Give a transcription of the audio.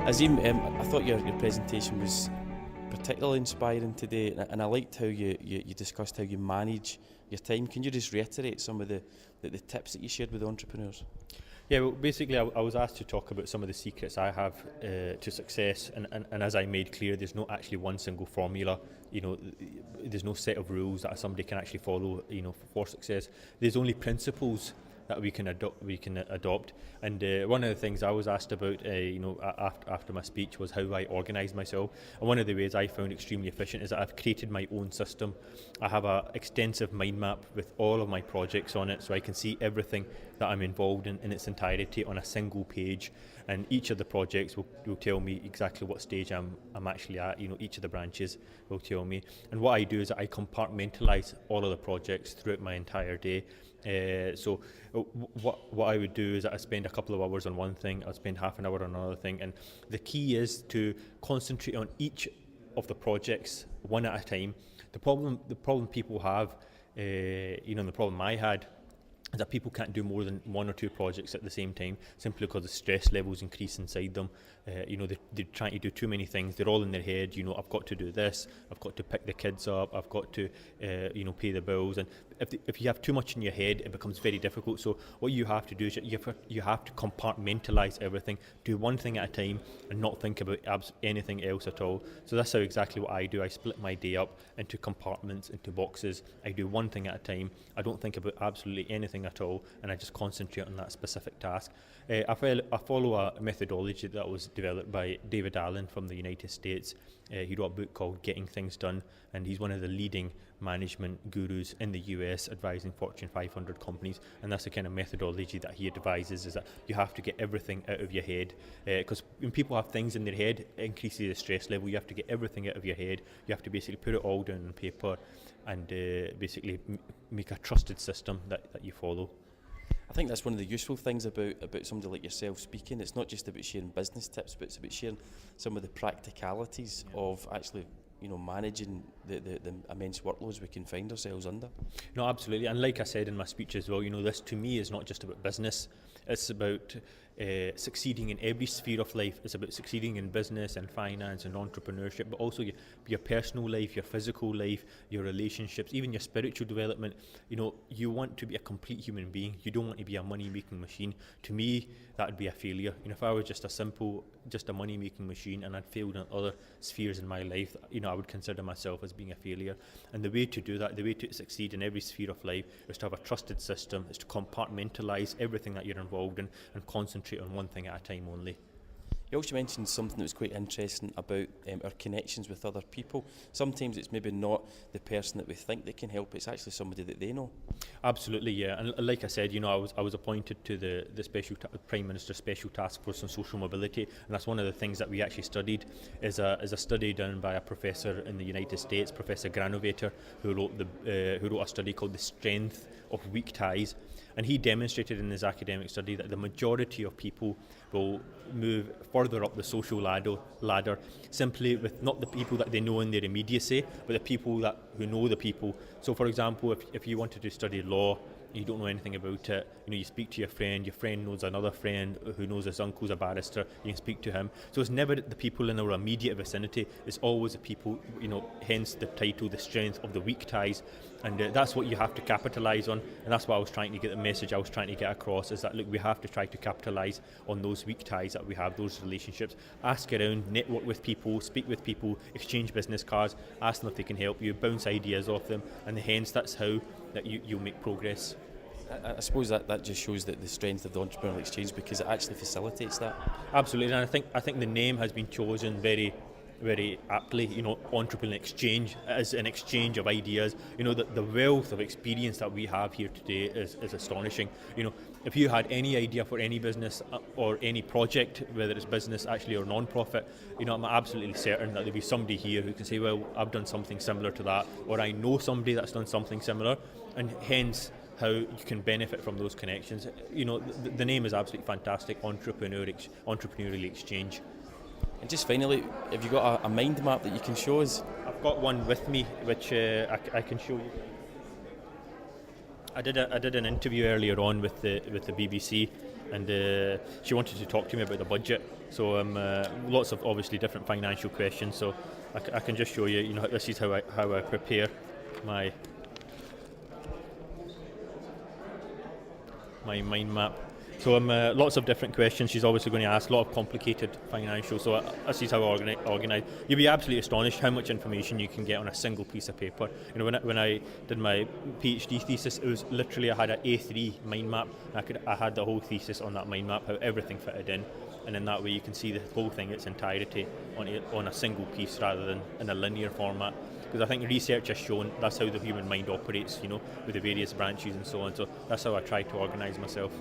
Azeem, I thought your presentation was particularly inspiring today, and I liked how you discussed how you manage your time. Can you just reiterate some of the tips that you shared with entrepreneurs? Yeah, well, basically, I was asked to talk about some of the secrets I have to success, and as I made clear, there's not actually one single formula. There's no set of rules that somebody can actually follow. For success, there's only principles that we can adopt. And one of the things I was asked about, after my speech, was how I organise myself. And one of the ways I found extremely efficient is that I've created my own system. I have an extensive mind map with all of my projects on it, so I can see everything that I'm involved in its entirety on a single page. And each of the projects will tell me exactly what stage I'm actually at. Each of the branches will tell me. And what I do is I compartmentalise all of the projects throughout my entire day. So what I would do is I spend a couple of hours on one thing, I'll spend half an hour on another thing, and the key is to concentrate on each of the projects one at a time. The problem people have, and the problem I had, is that people can't do more than one or two projects at the same time, simply because the stress levels increase inside them. They're trying to do too many things. They're all in their head. I've got to do this. I've got to pick the kids up. I've got to, pay the bills. And if you have too much in your head, it becomes very difficult. So what you have to do is you have to compartmentalise everything. Do one thing at a time and not think about anything else at all. So that's exactly what I do. I split my day up into compartments, into boxes. I do one thing at a time. I don't think about absolutely anything at all, and I just concentrate on that specific task. I follow a methodology that was developed by David Allen from the United States. He wrote a book called Getting Things Done, and he's one of the leading management gurus in the US, advising Fortune 500 companies. And that's the kind of methodology that he advises, is that you have to get everything out of your head, because when people have things in their head, it increases the stress level. You have to get everything out of your head. You have to basically put it all down on paper and basically make a trusted system that you follow. I think that's one of the useful things about somebody like yourself speaking. It's not just about sharing business tips, but it's about sharing some of the practicalities of actually managing the immense workloads we can find ourselves under. No, absolutely. And like I said in my speech as well, this to me is not just about business. It's about succeeding in every sphere of life. It's about succeeding in business and finance and entrepreneurship, but also your personal life, your physical life, your relationships, even your spiritual development. You want to be a complete human being. You don't want to be a money-making machine. To me, that would be a failure. If I was just a money-making machine and I'd failed in other spheres in my life, I would consider myself as being a failure. And the way to do that, the way to succeed in every sphere of life, is to have a trusted system, is to compartmentalise everything that you're involved in and concentrate on one thing at a time only. You also mentioned something that was quite interesting about our connections with other people. Sometimes it's maybe not the person that we think they can help, it's actually somebody that they know. Absolutely, yeah. And like I said, I was appointed to the Prime Minister's Special Task Force on Social Mobility, and that's one of the things that we actually studied, is a study done by a professor in the United States, Professor Granovetter, who wrote a study called The Strength of Weak Ties. And he demonstrated in his academic study that the majority of people will move further up the social ladder simply with not the people that they know in their immediacy, but the people who know the people. So, for example, if you wanted to study law, you don't know anything about it, you speak to your friend knows another friend who knows his uncle's a barrister, you can speak to him. So it's never the people in our immediate vicinity, it's always the people, hence the title, The Strength of the Weak Ties. And that's what you have to capitalise on, and that's what I was trying to get, the message I was trying to get across, is that, look, we have to try to capitalise on those weak ties that we have, those relationships. Ask around, network with people, speak with people, exchange business cards, ask them if they can help you, bounce ideas off them, and hence that's how that you'll make progress. I suppose that just shows that the strength of the Entrepreneurial Exchange, because it actually facilitates that. Absolutely, and I think the name has been chosen very, very aptly. Entrepreneurial Exchange as an exchange of ideas. The wealth of experience that we have here today is astonishing. If you had any idea for any business or any project, whether it's business actually or non-profit, I'm absolutely certain that there'll be somebody here who can say, well, I've done something similar to that, or I know somebody that's done something similar, and hence how you can benefit from those connections. The name is absolutely fantastic, Entrepreneurial Exchange. And just finally, have you got a mind map that you can show us? I've got one with me, which I can show you. I did an interview earlier on with the BBC, and she wanted to talk to me about the budget. So lots of obviously different financial questions. So I can just show you. You know, this is how I prepare my mind map. So lots of different questions. She's obviously going to ask a lot of complicated financials. So this is how I organise. You'll be absolutely astonished how much information you can get on a single piece of paper. You know, when I did my PhD thesis, it was literally I had an A3 mind map. I had the whole thesis on that mind map, how everything fitted in, and in that way you can see the whole thing, its entirety, on a single piece rather than in a linear format. Because I think research has shown that's how the human mind operates, you know, with the various branches and so on. So that's how I try to organise myself.